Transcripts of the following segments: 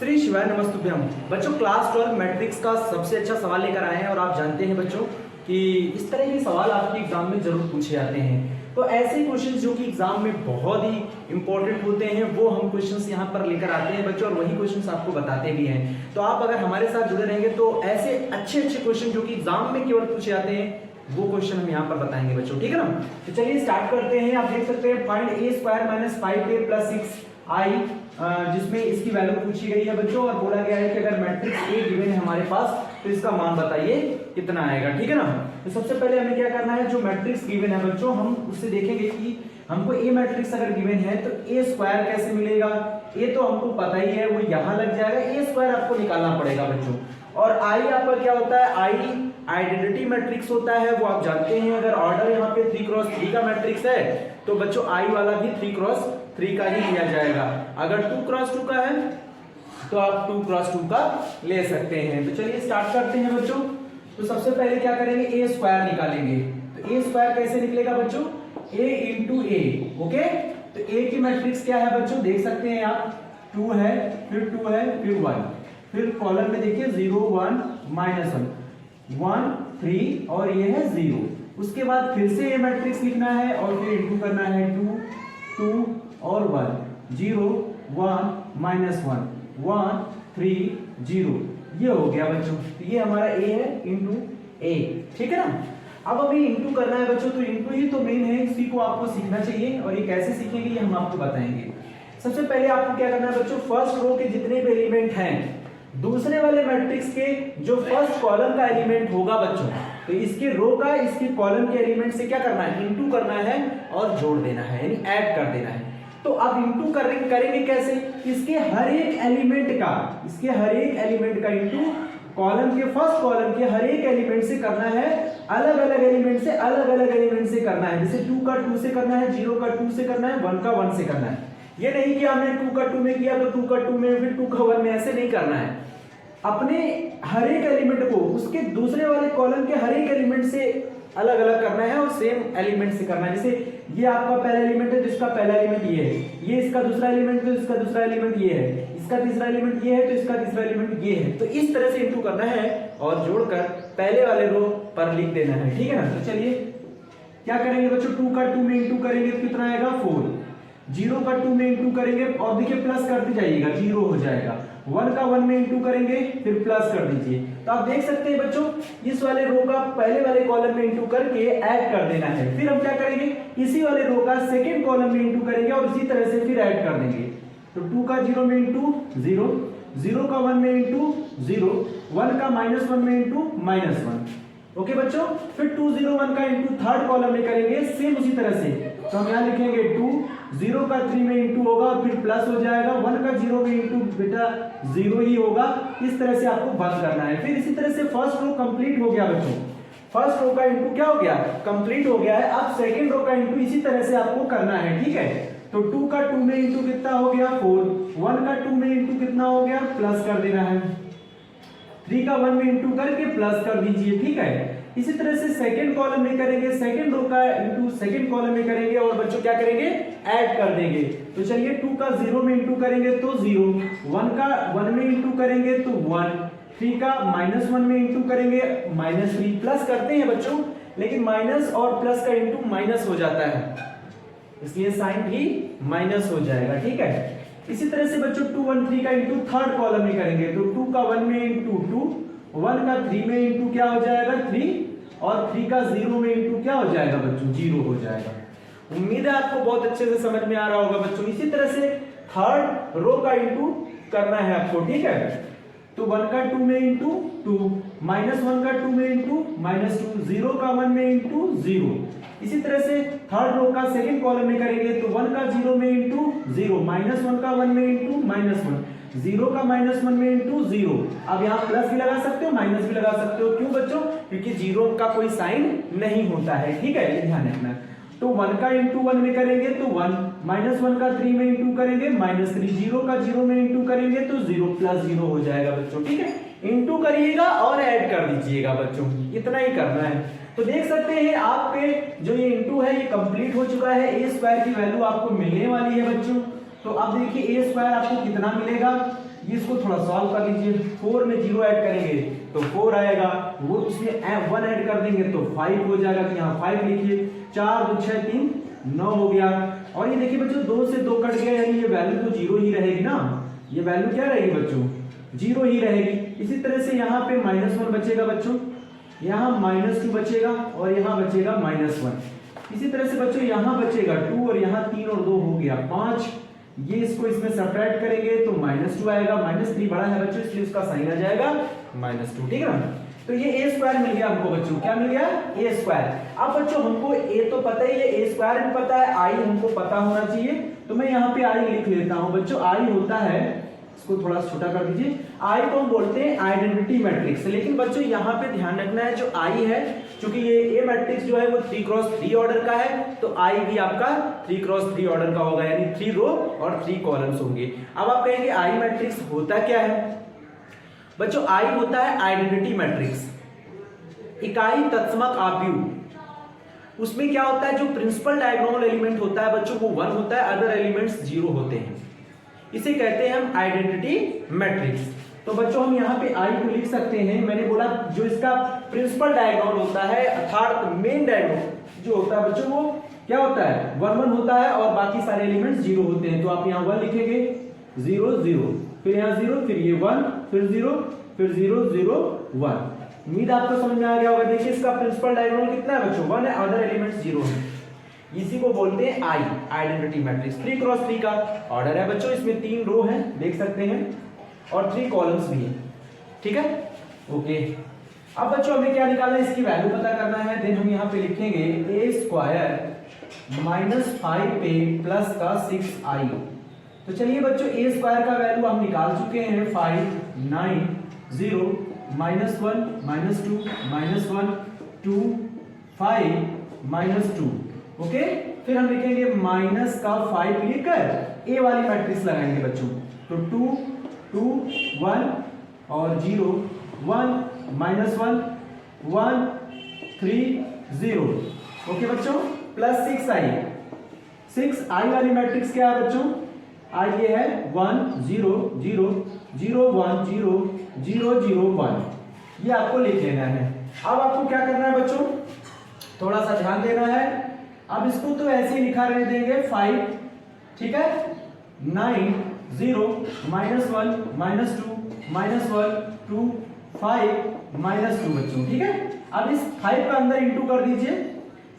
श्री शिवाय नमस्तुभ्यम। बच्चों class 12 matrix का सबसे अच्छा सवाल लेकर आए हैं और आप जानते हैं बच्चों कि इस तरह के सवाल आपके एग्जाम में जरूर पूछे जाते हैं। तो ऐसे क्वेश्चंस जो कि एग्जाम में बहुत ही इंपॉर्टेंट होते हैं वो हम क्वेश्चंस यहाँ पर लेकर आते हैं बच्चों, और वही क्वेश्चंस आपको बताते भी हैं। तो आप अगर हमारे साथ जुड़े रहेंगे तो ऐसे अच्छे अच्छे क्वेश्चन जो कि एग्जाम में केवल पूछे जाते हैं वो क्वेश्चन हम यहाँ पर बताएंगे बच्चों, ठीक है ना। तो चलिए स्टार्ट करते हैं। आप देख सकते हैं find a square minus 5a plus 6i, जिसमें इसकी वैल्यू पूछी गई है बच्चों और बोला गया है कि अगर मैट्रिक्स A गिवन है हमारे पास तो इसका मान बताइए कितना आएगा, ठीक है ना। तो सबसे पहले हमें क्या करना है, जो मैट्रिक्स गिवन है बच्चों हम उससे देखेंगे कि हमको A मैट्रिक्स अगर गिवन है तो A स्क्वायर कैसे मिलेगा। A तो हमको पता ही है, वो यहाँ लग जाएगा, A स्क्वायर आपको निकालना पड़ेगा बच्चों। और I यहाँ पर क्या होता है, I आइडेंटिटी मैट्रिक्स होता है, वो आप जानते हैं। अगर ऑर्डर यहाँ पे 3x3 का मैट्रिक्स है तो बच्चों I वाला भी 3x3 का ही लिया जाएगा। अगर 2x2 का है तो आप 2x2 का ले सकते हैं। तो चलिए स्टार्ट करते हैं बच्चों। तो सबसे पहले क्या करेंगे, A स्क्वायर निकालेंगे। तो A स्क्वायर कैसे निकलेगा बच्चों, A इंटू A, ओके। तो A की मैट्रिक्स क्या है बच्चों, देख सकते हैं आप, 2 है, फिर 2 है, फिर 1, फिर कॉलम में देखिए 0 1 -1 1 3 और ये है 0। उसके बाद फिर से ये मैट्रिक्स लिखना है और फिर इंटू करना है 2 2 और 1 0 1 -1 1 3 0। ये हो गया बच्चों। तो ये हमारा A है इंटू A, ठीक है ना। अब हमें इंटू करना है बच्चों, तो इंटू ही तो मेन है, इसी को आपको सीखना चाहिए और ये कैसे सीखेंगे ये हम आपको बताएंगे। सबसे पहले आपको क्या करना है बच्चों, फर्स्ट रो के जितने भी एलिमेंट हैं दूसरे वाले मैट्रिक्स के जो फर्स्ट कॉलम का एलिमेंट होगा बच्चों, तो इसके रो का इसके कॉलम के एलिमेंट से क्या करना है, इंटू करना है और जोड़ देना है, यानी ऐड कर देना है। तो अब इंटू करेंगे कैसे, इसके हर एक एलिमेंट का इंटू कॉलम के फर्स्ट कॉलम के हर एक एलिमेंट से करना है, अलग अलग एलिमेंट से करना है। जैसे 2 का 2 से करना है, 0 का 2 से करना है, 1 का 1 से करना है। ये नहीं कि हमने 2 का 2 में किया तो 2 का 2 में, फिर 2 का 1 में, ऐसे नहीं करना है। अपने हर एक एलिमेंट को उसके दूसरे वाले कॉलम के हर एक एलिमेंट से अलग अलग करना है और सेम एलिमेंट से करना है। जैसे ये आपका पहला एलिमेंट है तो इसका पहला एलिमेंट ये है, ये इसका दूसरा एलिमेंट तो इसका दूसरा एलिमेंट ये है, इसका तीसरा एलिमेंट ये है तो इसका तीसरा एलिमेंट ये है। तो इस तरह से इंटू करना है और जोड़कर पहले वाले रो पर लिख देना है, ठीक है ना। तो चलिए क्या करेंगे बच्चों, 2 का 2 में इंटू करेंगे तो कितना आएगा 4, 0 का 2 में इंटू करेंगे और देखिए प्लस करते जाइएगा, 0 हो जाएगा। 1 का 1 में इंटू करेंगे फिर प्लस कर दीजिए। तो आप देख सकते हैं बच्चों इस वाले रो का पहले वाले कॉलम में इंटू करके ऐड कर देना है। फिर हम क्या करेंगे, इसी वाले रो का सेकंड कॉलम में इंटू करेंगे और इसी तरह से फिर ऐड कर देंगे। तो 2 का 0 में इंटू 0, 0 का 1 में इंटू 0, 1 का -1 में इंटू -1, ओके बच्चों। फिर 2 0 1 का इंटू थर्ड कॉलम में करेंगे सेम उसी तरह से। तो हम यहाँ लिखेंगे 2, 0 का 3 में इंटू होगा और फिर प्लस हो जाएगा, 1 का 0 में इंटू बेटा 0 ही होगा। इस तरह से आपको बंद करना है। फिर इसी तरह से फर्स्ट रो कंप्लीट हो गया बच्चों, फर्स्ट रो का इंटू क्या हो गया, कंप्लीट हो गया है। अब सेकंड रो का इंटू इसी तरह से आपको करना है, ठीक है। तो 2 का 2 में इंटू कितना हो गया 4, 1 का 2 में इंटू कितना हो गया, प्लस कर देना है, 3 का 1 में इंटू करके प्लस कर दीजिए, ठीक है। इसी तरह से सेकंड कॉलम में करेंगे, सेकंड रो का इंटू सेकंड कॉलम में करेंगे और बच्चों क्या करेंगे, ऐड कर देंगे। तो चलिए 2 का 0 में इंटू करेंगे तो 0, 1 का 1 में इंटू करेंगे तो 1, 3 का -1 में इंटू करेंगे -3, प्लस करते हैं बच्चों लेकिन माइनस और प्लस का इंटू माइनस हो जाता है, इसलिए साइन भी माइनस हो जाएगा, ठीक है। इसी तरह से बच्चों 2 1 3 का इंटू थर्ड कॉलम में करेंगे। तो 2 का 1 में इंटू 2, 1 का 3 में इंटू क्या हो जाएगा 3 और 3 का 0 में इंटू क्या हो जाएगा बच्चों 0 हो जाएगा। उम्मीद है आपको बहुत अच्छे से समझ में आ रहा होगा बच्चों। इसी तरह से थर्ड रो का इंटू करना है आपको, ठीक है। तो 1 का 2 में इंटू 2, -1 का 2 में इंटू -2, 0 का 1 में इंटू 0। इसी तरह से थर्ड रो का सेकंड कॉलम में करेंगे तो 1 का 0 में इंटू 0, -1 का 1 में इंटू -1, 0 का -1 में इंटू 0। अब यहाँ प्लस भी लगा सकते हो, माइनस भी लगा सकते हो, क्यों बच्चों, क्योंकि 0 का कोई साइन नहीं होता है, ठीक है, ये ध्यान रखना। तो 1 का इंटू 1 में करेंगे तो 1, -1 का 3 में इंटू करेंगे -3, 0 का 0 में इंटू करेंगे तो 0 प्लस 0 हो जाएगा बच्चों, ठीक है। इंटू करिएगा और ऐड कर दीजिएगा बच्चों, इतना ही करना है। तो देख सकते हैं आपके जो ये इंटू है ये कंप्लीट हो चुका है। A स्क्वायर की वैल्यू आपको मिलने वाली है बच्चों। तो अब देखिए A स्क्वायर आपको कितना मिलेगा, ये इसको थोड़ा सॉल्व कर लीजिए। 4 में 0 ऐड करेंगे तो 4 आएगा, वो उसमें 1 ऐड कर देंगे तो 5 हो जाएगा। तो यहाँ 5 लिखिए, 4 2 6 3 9 हो गया। और ये देखिए बच्चों 2 से 2 कट गया, यानी ये वैल्यू तो 0 ही रहेगी ना, ये वैल्यू क्या रहेगी बच्चों, 0 ही रहेगी। इसी तरह से यहाँ पे -1 बचेगा बच्चों, यहाँ -2 बचेगा और यहाँ बचेगा -1। इसी तरह से बच्चों यहाँ बचेगा 2 और यहाँ 3 और 2 हो गया 5। ये इसको इसमें सब्ट्रैक्ट करेंगे तो -2 आएगा, -3 बड़ा है बच्चों इसलिए उसका साइन आ जाएगा -2, ठीक है ना। तो ये a स्क्वायर मिल गया हमको बच्चों, क्या मिल गया, a स्क्वायर। अब बच्चों हमको a तो पता ही है, a स्क्वायर भी पता है, i हमको पता होना चाहिए। तो मैं यहाँ पे i लिख लेता हूँ बच्चों। i होता है, इसको थोड़ा छोटा कर दीजिए, i को हम बोलते हैं आइडेंटिटी मैट्रिक्स। लेकिन बच्चों यहाँ पे ध्यान रखना है, जो i है, क्योंकि ये a मैट्रिक्स जो है वो 3x3 ऑर्डर का है, तो i भी आपका 3x3 ऑर्डर का होगा, यानी 3 रो और 3 कॉलम्स होंगे। अब आप कहेंगे i मैट्रिक्स होता क्या है बच्चों, i होता है आइडेंटिटी मैट्रिक्स, इकाई तत्समक आव्यूह। उसमें क्या होता है, जो प्रिंसिपल डायगोनल एलिमेंट होता है बच्चों वो 1 होता है, अदर एलिमेंट्स 0 होते हैं, इसे कहते हैं हम आइडेंटिटी मैट्रिक्स। तो बच्चों हम यहाँ पे i को लिख सकते हैं, मैंने बोला जो इसका प्रिंसिपल डायगोनल होता है अर्थात मेन डायगोनल जो होता है बच्चों वो क्या होता है, 1 1 होता है और बाकी सारे एलिमेंट्स 0 होते हैं। तो आप यहाँ 1 लिखेंगे, 0 0, फिर यहाँ 0, फिर ये 1, फिर 0, फिर 0 0 1। उम्मीद आपको समझ में आ गया होगा। देखिए इसका प्रिंसिपल डायगोनल कितना है बच्चों, 1 है, अदर एलिमेंट्स 0 है, इसी को बोलते हैं आई आइडेंटिटी मैट्रिक्स। 3x3 का ऑर्डर है बच्चों, इसमें 3 रो हैं देख सकते हैं और 3 कॉलम्स भी हैं, ठीक है, ओके। अब बच्चों हमें क्या निकालना है, इसकी वैल्यू पता करना है। देन हम यहाँ पे लिखेंगे a स्क्वायर -5a प्लस का 6i। तो चलिए बच्चों a स्क्वायर का वैल्यू हम निकाल चुके हैं, 5 9 0 -1 -2 -1 2 5 -2, ओके। फिर हम लिखेंगे माइनस का 5 लिखकर a वाली मैट्रिक्स लगाएंगे बच्चों। तो 2 2 1 और 0 1 -1 1 3 0, ओके बच्चों, प्लस 6i वाली मैट्रिक्स क्या है बच्चों, i ये है 1 0 0 0 1 0 0 0 1, ये आपको लिख लेना है। अब आपको क्या करना है बच्चों, थोड़ा सा ध्यान देना है। अब इसको तो ऐसे ही लिखा रहने देंगे 5, ठीक है, 9 0 -1 -2 -1 2 5 -2 बच्चों, ठीक है। अब इस 5 का अंदर इंटू कर दीजिए,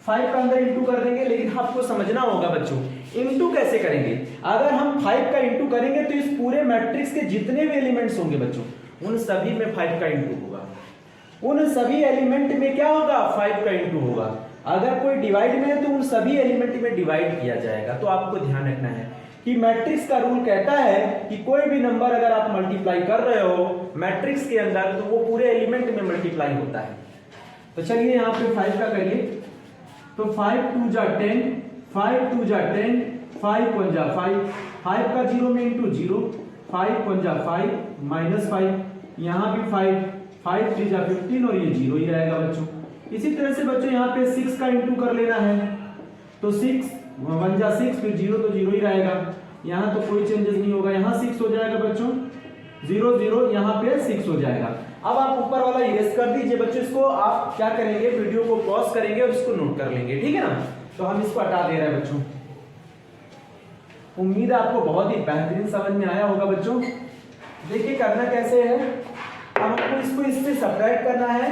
5 का अंदर इंटू कर देंगे, लेकिन आपको समझना होगा बच्चों इंटू कैसे करेंगे। अगर हम 5 का इंटू करेंगे तो इस पूरे मैट्रिक्स के जितने भी एलिमेंट्स होंगे बच्चों उन सभी में 5 का इंटू होगा, उन सभी एलिमेंट में क्या होगा, 5 का इंटू होगा। अगर कोई डिवाइड में है तो उन सभी एलिमेंट में डिवाइड किया जाएगा। तो आपको ध्यान रखना है कि मैट्रिक्स का रूल कहता है कि कोई भी नंबर अगर आप मल्टीप्लाई कर रहे हो मैट्रिक्स के अंदर तो वो पूरे एलिमेंट में मल्टीप्लाई होता है। तो चलिए यहाँ पे 5 का करिए, तो 5 2 जा 10, 5 2 जा 10, 5 1 जा 5, 5 का 0 में इंटू 0, 5 1 जा 5 -5, यहाँ भी 5 5 3 जा 15 और ये 0 ही रहेगा बच्चों। इसी तरह से बच्चों यहाँ पे 6 का इंटू कर लेना है, तो 6 1 जा 6, फिर 0 तो 0 ही रहेगा, यहाँ तो कोई चेंजेस नहीं होगा, यहाँ 6 हो जाएगा बच्चों, 0 0 यहाँ पे 6 हो जाएगा। अब आप ऊपर वाला इरेज कर दीजिए बच्चों, इसको आप क्या करेंगे, वीडियो को पॉज करेंगे और इसको नोट कर लेंगे, ठीक है ना। तो हम इसको हटा दे रहे हैं बच्चों। उम्मीद है आपको बहुत ही बेहतरीन समझ में आया होगा बच्चों। देखिए करना कैसे है, अब हमको इसको इससे सब्ट्रैक्ट करना है,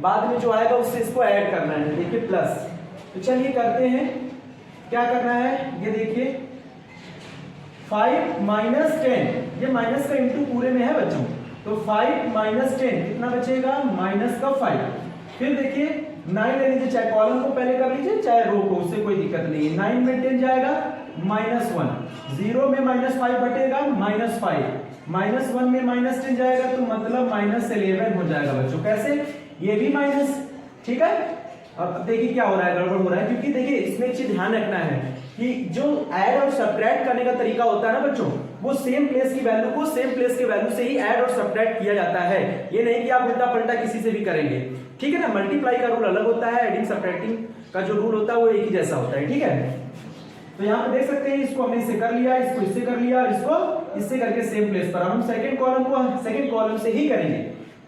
बाद में जो आएगा उससे इसको ऐड करना है, देखिए प्लस। तो चलिए करते हैं, क्या करना है ये देखिए, 5 -10, ये माइनस का इंटू पूरे में है बच्चों, तो 5 -10 कितना बचेगा, -5। फिर देखिए 9 ले लीजिए, चाहे कॉलम को पहले कर लीजिए चाहे रो को, उससे कोई दिक्कत नहीं है। 9 में 10 जाएगा -1, 0 में -5 बटेगा -5, -1 में -10 जाएगा तो मतलब -11 हो जाएगा बच्चों। कैसे, ये भी माइनस, ठीक है। अब देखिए क्या हो रहा है, गड़बड़ हो रहा है, क्योंकि देखिए इसमें एक चीज ध्यान रखना है कि जो ऐड और सब्ट्रैक्ट करने का तरीका होता है ना बच्चों, वो सेम प्लेस की वैल्यू को सेम प्लेस के वैल्यू से ही ऐड और सब्ट्रैक्ट किया जाता है। ये नहीं कि आप उल्टा पलटा किसी से भी करेंगे, ठीक है ना। मल्टीप्लाई का रूल अलग होता है, एडिंग सब्ट्रैक्टिंग का जो रूल होता है वो एक ही जैसा होता है, ठीक है। तो यहाँ पे देख सकते हैं इसको हमने इससे कर लिया, इसको इससे कर लिया, इसको इससे करके सेम प्लेस पर हम सेकंड कॉलम को सेकंड कॉलम से ही करेंगे।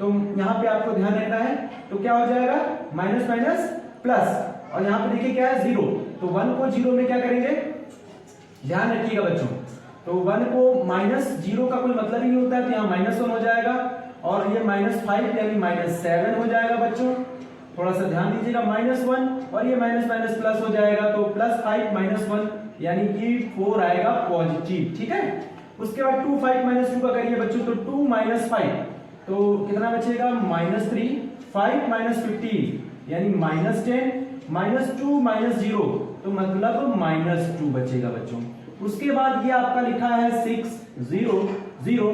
तो यहाँ पे आपको ध्यान रखना है, तो क्या हो जाएगा माइनस माइनस प्लस, और यहाँ पे देखिए क्या है 0, तो 1 को 0 में क्या करेंगे, ध्यान रखिएगा बच्चों, तो 1 को माइनस 0 का कोई मतलब ही नहीं होता है, तो यहाँ -1 हो जाएगा, और ये -5 यानी -7 हो जाएगा बच्चों, थोड़ा सा ध्यान दीजिएगा, -1 और ये माइनस माइनस प्लस हो जाएगा, तो +5 -1 यानी कि 4 आएगा पॉजिटिव, ठीक है। उसके बाद 2 5 -2 का करिए बच्चों, तो 2 - 5 तो कितना बचेगा -3, 5 - 15 यानी -10, -2 -0 तो मतलब -2 बचेगा बच्चों। उसके बाद ये आपका लिखा है 6 0 0,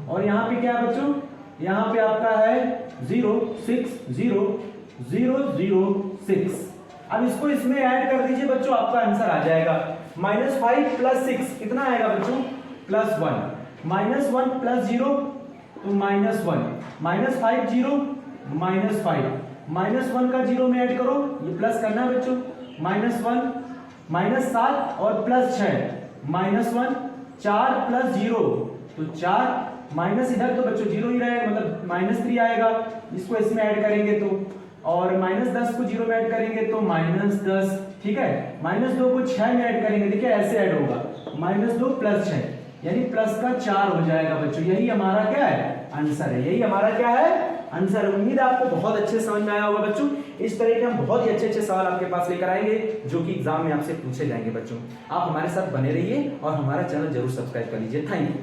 और यहाँ पे क्या है बच्चों, यहाँ पे आपका है 0 6 0 0 0 6। अब इसको इसमें ऐड कर दीजिए बच्चों, आपका आंसर आ जाएगा -5 + 6 कितना आएगा बच्चों +1, -1 + 0 तो -1, -5 0 -5, -1 का 0 में ऐड करो, ये प्लस करना है बच्चों, -1 -7 और +6 -1 4 + 0 तो 4 माइनस इधर तो बच्चों 0 ही रहेगा, मतलब -3 आएगा, इसको इसमें ऐड करेंगे तो, और -10 को 0 में ऐड करेंगे तो -10, ठीक है। -2 को 6 में ऐड करेंगे, देखिए ऐसे ऐड होगा, -2 + 6 यानी प्लस का 4 हो जाएगा बच्चों, यही हमारा क्या है आंसर है, यही हमारा क्या है आंसर। उम्मीद है आपको बहुत अच्छे समझ में आया होगा बच्चों। इस तरह के हम बहुत ही अच्छे अच्छे सवाल आपके पास लेकर आएंगे जो कि एग्जाम में आपसे पूछे जाएंगे बच्चों। आप हमारे साथ बने रहिए और हमारा चैनल जरूर सब्सक्राइब कर लीजिए। Thank you.